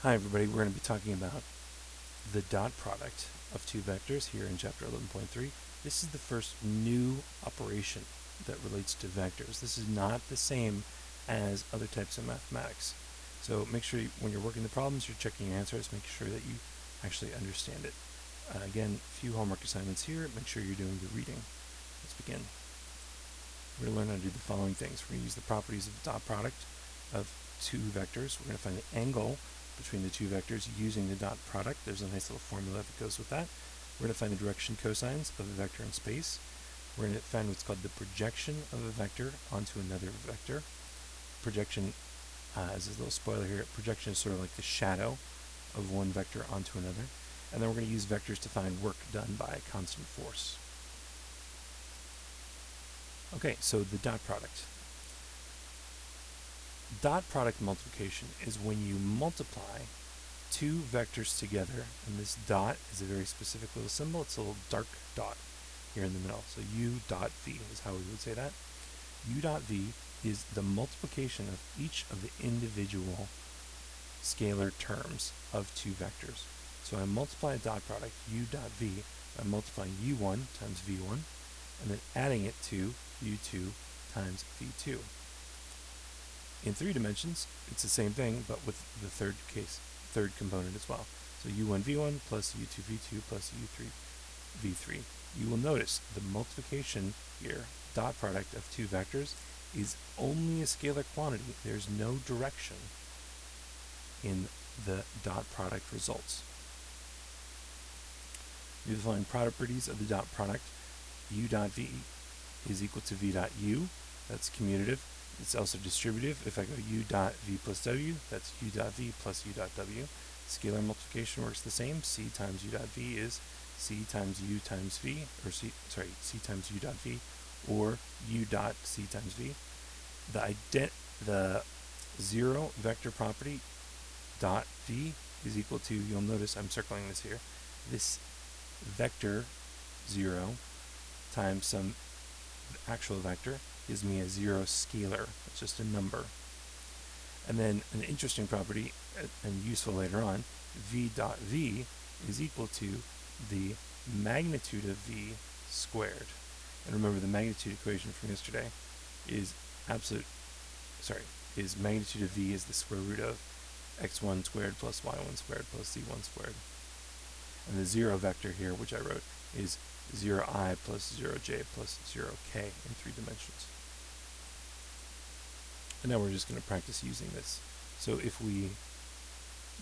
Hi everybody, we're going to be talking about the dot product of two vectors here in chapter 11.3. This is the first new operation that relates to vectors. This is not the same as other types of mathematics. So make sure when you're working the problems, you're checking your answers, make sure that you actually understand it. Again, a few homework assignments here. Make sure you're doing the reading. Let's begin. We're going to learn how to do the following things. We're going to use the properties of the dot product of two vectors. We're going to find the angle between the two vectors using the dot product. There's a nice little formula that goes with that. We're going to find the direction cosines of a vector in space. We're going to find what's called the projection of a vector onto another vector. Projection, as a little spoiler here, projection is sort of like the shadow of one vector onto another. And then we're going to use vectors to find work done by a constant force. Okay, so the dot product. Dot product multiplication is when you multiply two vectors together, and this dot is a very specific little symbol. It's a little dark dot here in the middle. So u dot v is how we would say that. U dot v is the multiplication of each of the individual scalar terms of two vectors. So I multiply a dot product, u dot v, by multiplying u1 times v1, and then adding it to u2 times v2. In 3 dimensions, it's the same thing, but with the third component as well. So u1 v1 plus u2 v2 plus u3 v3. You will notice the multiplication here, dot product of two vectors, is only a scalar quantity. There's no direction in the dot product results. We define properties of the dot product. U dot v is equal to v dot u. That's commutative. It's also distributive. If I go u dot v plus w, that's u dot v plus u dot w. Scalar multiplication works the same. C times u dot v is c times u times v, or c times u dot v, or u dot c times v. The zero vector property dot v is equal to, you'll notice I'm circling this here, this vector 0 times some actual vector gives me a zero scalar. It's just a number. And then an interesting property, and useful later on, v dot v is equal to the magnitude of v squared. And remember, the magnitude equation from yesterday is magnitude of v is the square root of x1 squared plus y1 squared plus z1 squared. And the zero vector here, which I wrote, is 0i plus 0j plus 0k in 3 dimensions. And now we're just going to practice using this. So if we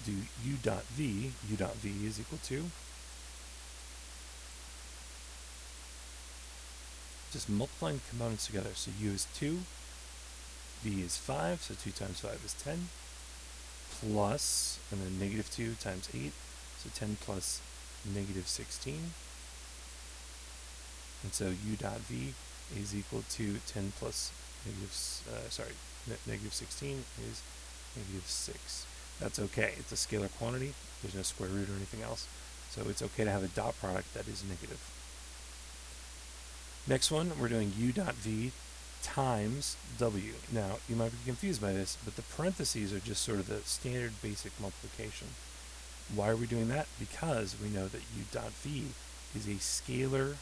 do u dot v is equal to, just multiplying components together. So u is 2, v is 5, so 2 times 5 is 10, plus, and then negative 2 times 8, so 10 plus negative 16. And so u dot v is equal to 10 plus negative 16 is negative 6. That's okay. It's a scalar quantity. There's no square root or anything else. So it's okay to have a dot product that is negative. Next one, we're doing u dot v times w. Now, you might be confused by this, but the parentheses are just sort of the standard basic multiplication. Why are we doing that? Because we know that u dot v is a scalar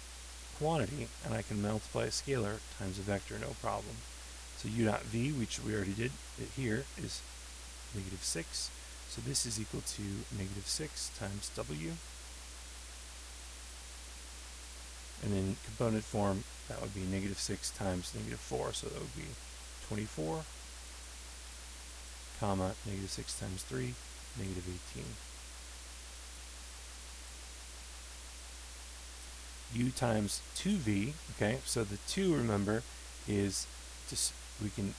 quantity, and I can multiply a scalar times a vector, no problem. So u dot v, which we already did here, is negative 6. So this is equal to negative 6 times w. And in component form, that would be negative 6 times negative 4. So that would be 24, comma, negative 6 times 3, negative 18. U times 2v, okay, so the 2, remember, is just, we can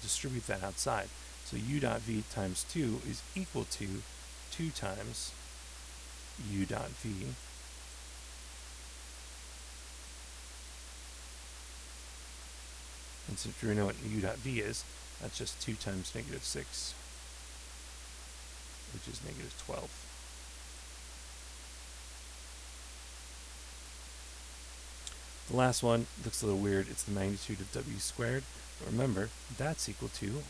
distribute that outside. So u dot v times 2 is equal to 2 times u dot v. And since we know what u dot v is, that's just 2 times negative 6, which is negative 12. The last one looks a little weird. It's the magnitude of w squared. But remember, that's equal to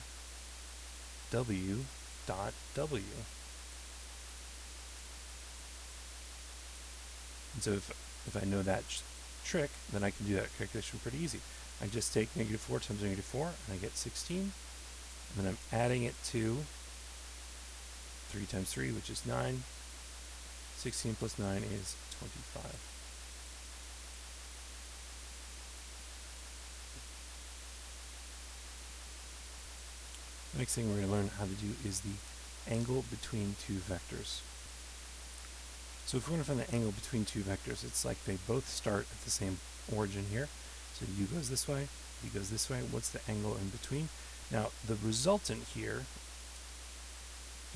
w dot w. And so if I know that trick, then I can do that calculation pretty easy. I just take negative 4 times negative 4, and I get 16. And then I'm adding it to 3 times 3, which is 9. 16 plus 9 is 25. The next thing we're going to learn how to do is the angle between two vectors. So if we want to find the angle between two vectors, it's like they both start at the same origin here. So u goes this way, v goes this way. What's the angle in between? Now, the resultant here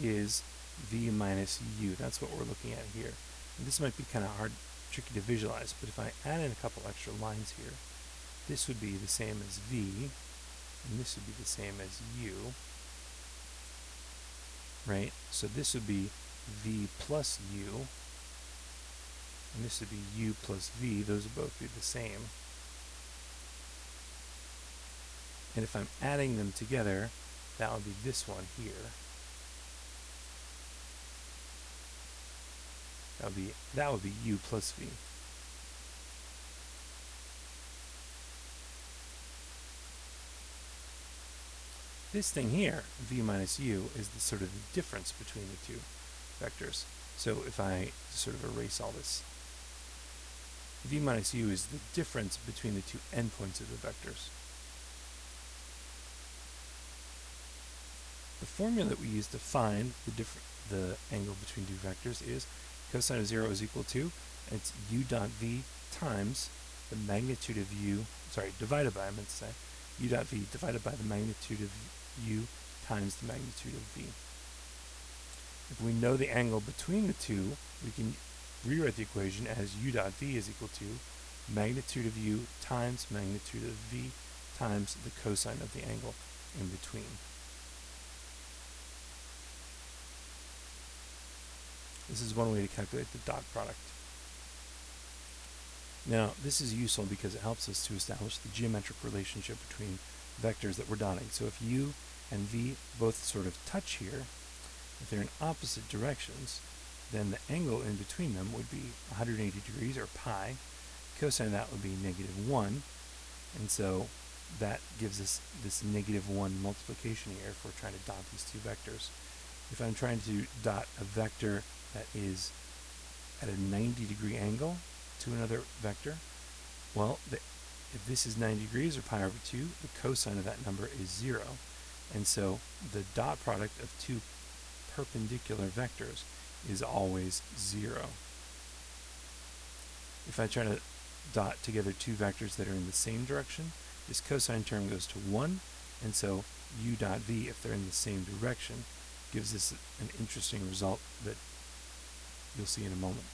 is v minus u. That's what we're looking at here. And this might be kind of hard, tricky to visualize, but if I add in a couple extra lines here, this would be the same as v, and this would be the same as u, right? So this would be v plus u, and this would be u plus v. Those would both be the same. And if I'm adding them together, that would be this one here. That would be u plus v. This thing here, v minus u, is the sort of the difference between the two vectors. So if I sort of erase all this, v minus u is the difference between the two endpoints of the vectors. The formula that we use to find the angle between two vectors is cosine of 0 is equal to, and it's u dot v times the magnitude of u, divided by, I meant to say, u dot v divided by the magnitude of u times the magnitude of v. If we know the angle between the two, we can rewrite the equation as u dot v is equal to magnitude of u times magnitude of v times the cosine of the angle in between. This is one way to calculate the dot product. Now, this is useful because it helps us to establish the geometric relationship between vectors that we're dotting. So if u and v both sort of touch here, if they're in opposite directions, then the angle in between them would be 180 degrees, or pi. Cosine of that would be -1, and so that gives us this -1 multiplication here if we're trying to dot these two vectors. If I'm trying to dot a vector that is at a 90-degree angle to another vector, well, if this is 90 degrees, or pi over 2, the cosine of that number is 0. And so the dot product of two perpendicular vectors is always 0. If I try to dot together two vectors that are in the same direction, this cosine term goes to 1, and so u dot v, if they're in the same direction, gives us an interesting result that you'll see in a moment.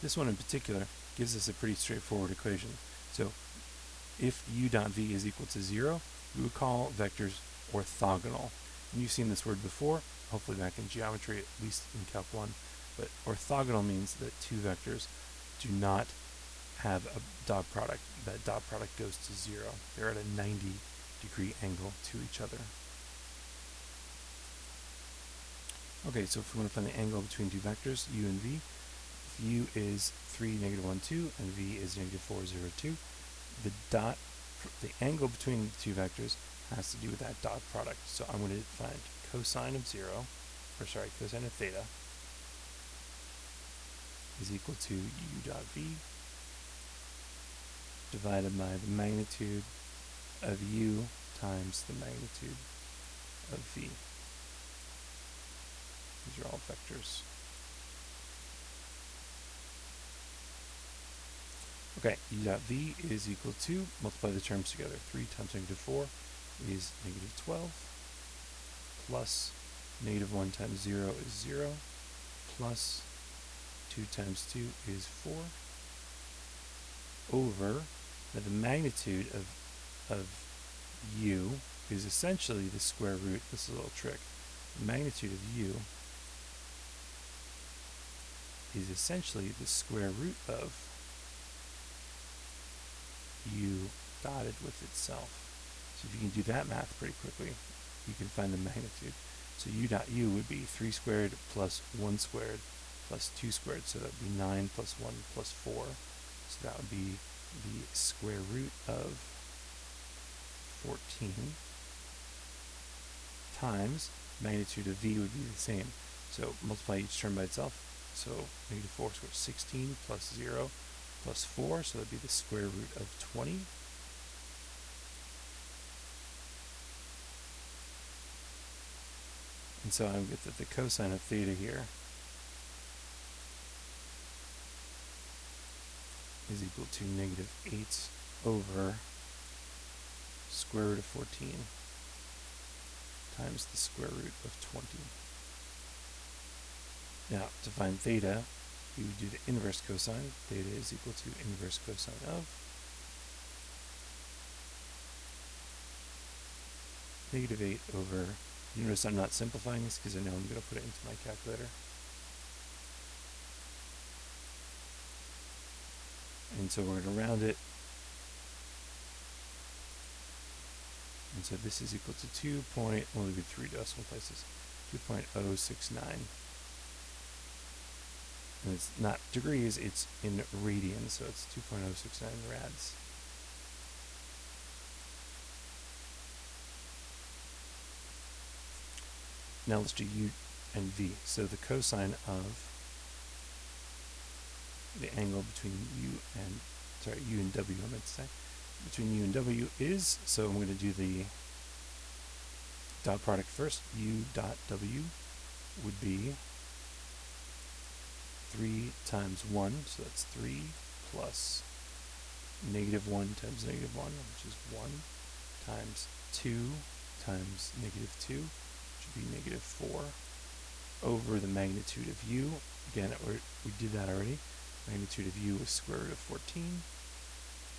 This one in particular gives us a pretty straightforward equation. So if u dot v is equal to 0, we would call vectors orthogonal. And you've seen this word before, hopefully back in geometry, at least in Calc 1. But orthogonal means that two vectors do not have a dot product. That dot product goes to 0. They're at a 90-degree angle to each other. Okay, so if we want to find the angle between two vectors, u and v, if u is 3, -1, 2, and v is -4, 0, 2, the angle between the two vectors has to do with that dot product. So I'm going to find cosine of theta is equal to u dot v divided by the magnitude of u times the magnitude of v. These are all vectors. Okay, u dot v is equal to, multiply the terms together, 3 times -4 is -12, plus -1 times 0 is 0, plus 2 times 2 is 4, over, now the magnitude of u is essentially the square root, this is a little trick, the magnitude of u is essentially the square root of u dotted with itself. So if you can do that math pretty quickly, you can find the magnitude. So u dot u would be 3 squared plus 1 squared plus 2 squared, so that would be 9 plus 1 plus 4. So that would be the square root of 14 times magnitude of v would be the same. So multiply each term by itself. So negative 4 squared, 16 plus 0 plus 4, so that would be the square root of 20. And so I would get that the cosine of theta here is equal to negative 8 over square root of 14 times the square root of 20. Now, to find theta, we would do the inverse cosine. Theta is equal to inverse cosine of negative 8 over, you notice I'm not simplifying this because I know I'm going to put it into my calculator. And so we're going to round it. And so this is equal to 2 point, well, it'll be 3 decimal places, 2.069. And it's not degrees, it's in radians, so it's 2.069 rads. Now let's do u and v. So the cosine of the angle between u and w, I meant to say, between u and w is, so I'm going to do the dot product first. U dot w would be 3 times 1, so that's 3 plus negative 1 times negative 1, which is 1, times 2 times negative 2, which would be negative 4, over the magnitude of u. Again, we did that already. Magnitude of u is square root of 14.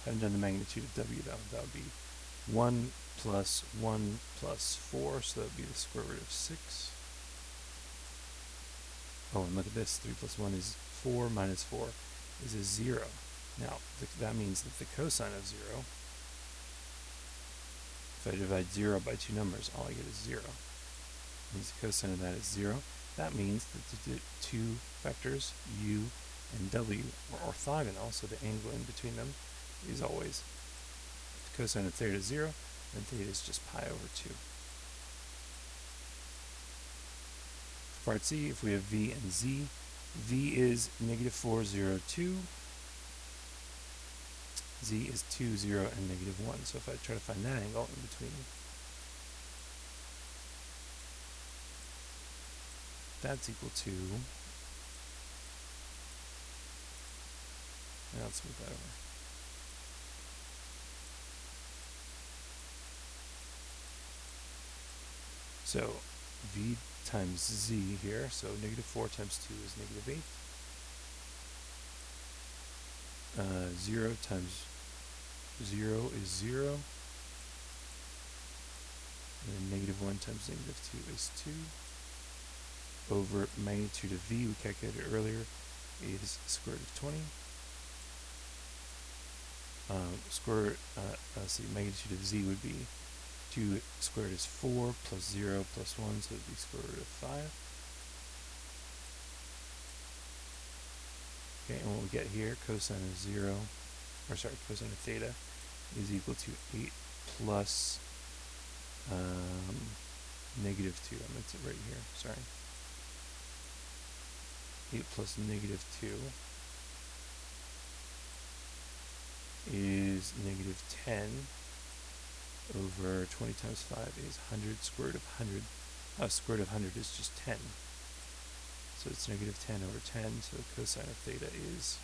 Haven't done the magnitude of w though. That would be 1 plus 1 plus 4, so that would be the square root of 6. Oh, and look at this. 3 plus 1 is 4 minus 4 is a 0. Now, that means that the cosine of 0, if I divide 0 by two numbers, all I get is 0. That means the cosine of that is 0. That means that the two vectors, u and w, are orthogonal, so the angle in between them is always, if the cosine of theta is 0, then theta is just pi over 2. For part C, if we have v and z, v is negative 4, 0, 2. Z is 2, 0, and negative 1. So if I try to find that angle in between, that's equal to, now let's move that over. So v times z here, so negative 4 times 2 is negative 8. 0 times 0 is 0. And then negative 1 times negative 2 is 2. Over magnitude of v, we calculated earlier, is square root of 20. Magnitude of z would be 2 squared is 4 plus 0 plus 1, so it would be square root of 5. Okay, and what we get here, cosine of theta is equal to 8 plus negative 2. I meant it right here, sorry. 8 plus negative 2 is negative 10 over 20 times 5 is 100. Square root of 100. Square root of 100 is just 10. So it's negative 10 over 10, so the cosine of theta is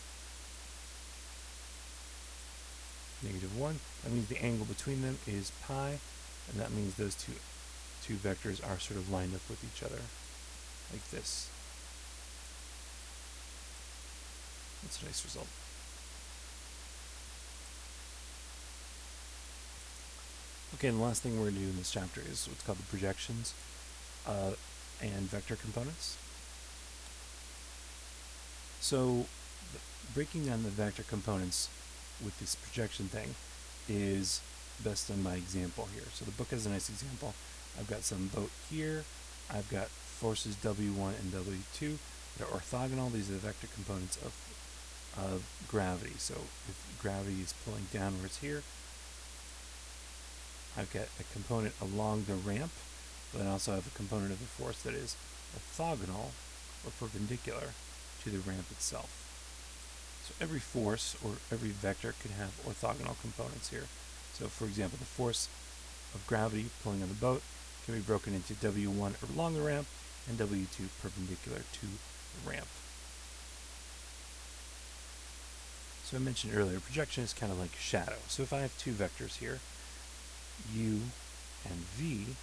negative 1. That means the angle between them is pi, and that means those two vectors are sort of lined up with each other, like this. That's a nice result. Okay, and the last thing we're going to do in this chapter is what's called the projections and vector components. So, breaking down the vector components with this projection thing is best done by example here. So the book has a nice example. I've got some boat here. I've got forces W1 and W2. They're orthogonal. These are the vector components of gravity. So if gravity is pulling downwards here, I've got a component along the ramp, but I also have a component of the force that is orthogonal or perpendicular to the ramp itself. So every force or every vector could have orthogonal components here. So for example, the force of gravity pulling on the boat can be broken into W1 along the ramp and W2 perpendicular to the ramp. So I mentioned earlier, projection is kind of like a shadow. So if I have two vectors here, U and V,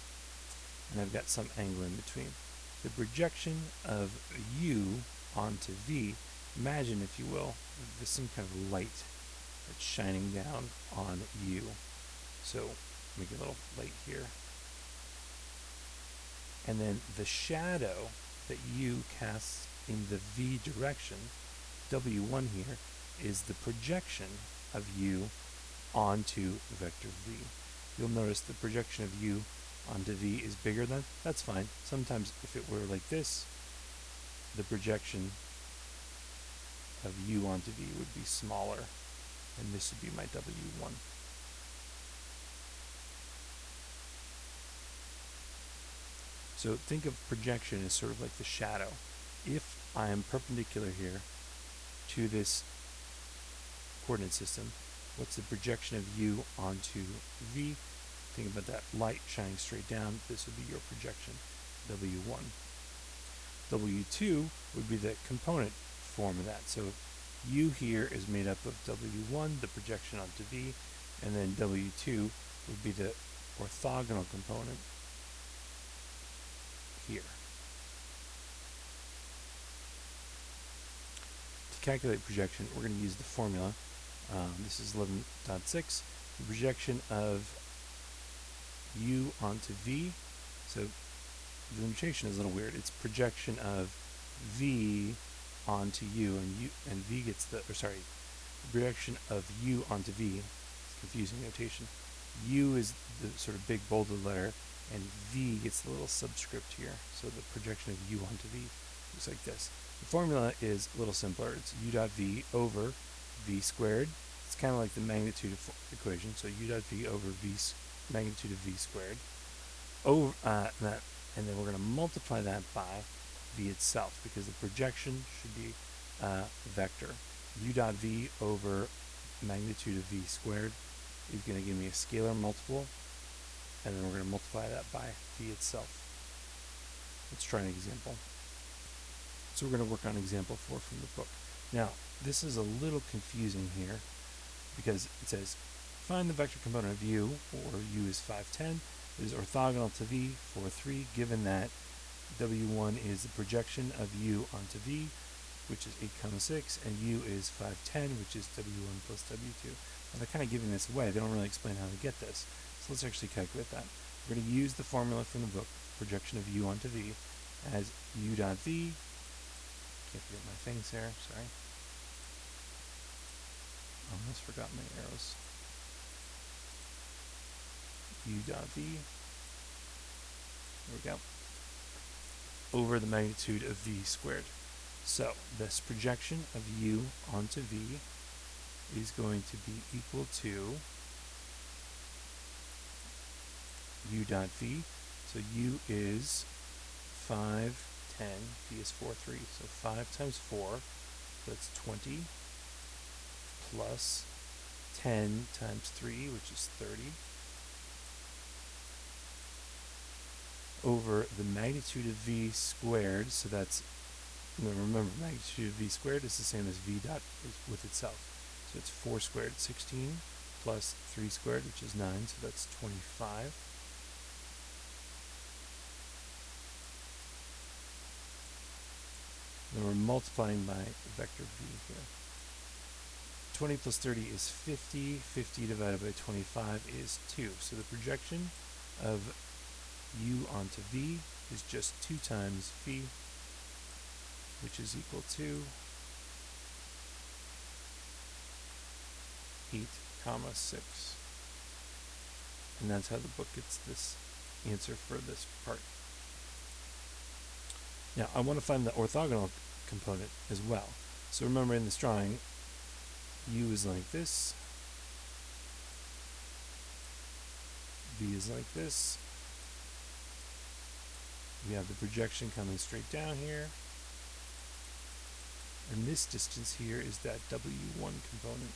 and I've got some angle in between, the projection of U onto V, imagine, if you will, there's some kind of light that's shining down on U. So make a little light here. And then the shadow that U casts in the V direction, W1 here, is the projection of U onto vector V. You'll notice the projection of U onto V is bigger than, that's fine. Sometimes if it were like this, the projection of U onto V would be smaller, and this would be my W1. So think of projection as sort of like the shadow. If I am perpendicular here to this coordinate system, what's the projection of U onto V? Think about that light shining straight down. This would be your projection, W1. W2 would be the component form of that. So U here is made up of W1, the projection onto V, and then W2 would be the orthogonal component here. To calculate projection, we're going to use the formula. This is 11.6. The projection of U onto V. So the notation is a little weird. It's projection of V onto U, and V gets the, the projection of U onto V. It's confusing notation. U is the sort of big bolded letter, and V gets the little subscript here. So the projection of U onto V looks like this. The formula is a little simpler. It's U dot V over V squared. It's kind of like the magnitude equation. So U dot V over V magnitude of V squared. Over that, and then we're going to multiply that by V itself, because the projection should be a vector. U dot V over magnitude of V squared is going to give me a scalar multiple, and then we're going to multiply that by V itself. Let's try an example. So we're going to work on example 4 from the book. Now, this is a little confusing here, because it says, find the vector component of U, or U is 510, is orthogonal to V, 4,3, given that W1 is the projection of U onto V, which is 8,6, and U is 510, which is W1 plus W2. Now they're kind of giving this away. They don't really explain how to get this. So let's actually calculate that. We're going to use the formula from the book, projection of U onto V, as U dot V. Can't forget my things here, sorry. Almost forgot my arrows. U dot V. There we go. Over the magnitude of V squared. So this projection of U onto V is going to be equal to U dot V. So U is 510, V is 4,3. So 5 times 4, that's 20, plus 10 times 3, which is 30, over the magnitude of V squared. So that's, remember, magnitude of V squared is the same as V dot with itself. So it's 4 squared, 16, plus 3 squared, which is 9, so that's 25. Then we're multiplying by vector V here. 20 plus 30 is 50. 50 divided by 25 is 2. So the projection of U onto V is just 2 times V, which is equal to 8,6. And that's how the book gets this answer for this part. Now, I want to find the orthogonal component as well. So remember, in this drawing, U is like this, V is like this. We have the projection coming straight down here. And this distance here is that W1 component.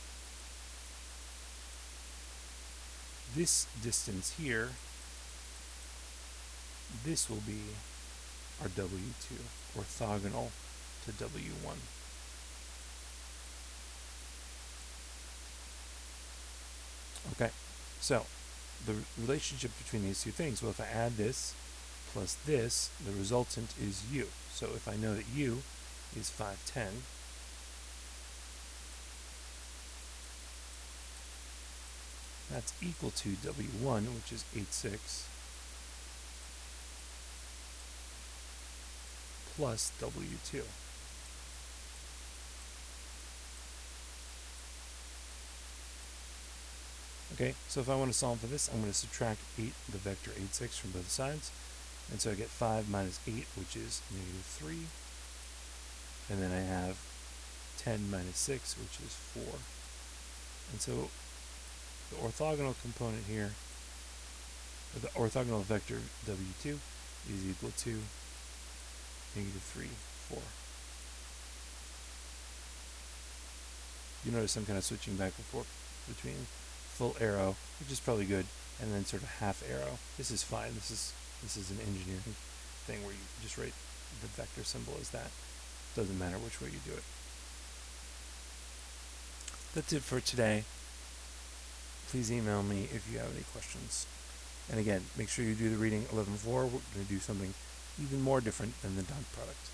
This distance here, this will be our W2, orthogonal to W1. Okay, so the relationship between these two things, well, if I add this plus this, the resultant is U. So if I know that U is 510, that's equal to W1, which is 86, plus W2. Okay, so if I want to solve for this, I'm going to subtract the vector 86 from both sides. And so I get 5 minus 8, which is negative 3. And then I have 10 minus 6, which is 4. And so the orthogonal component here, or the orthogonal vector W2, is equal to negative 3, 4. You notice I'm kind of switching back and forth between full arrow, which is probably good, and then sort of half arrow. This is fine. This is an engineering thing where you just write the vector symbol as that. Doesn't matter which way you do it. That's it for today. Please email me if you have any questions. And again, make sure you do the reading 11.4. We're going to do something even more different than the dot product.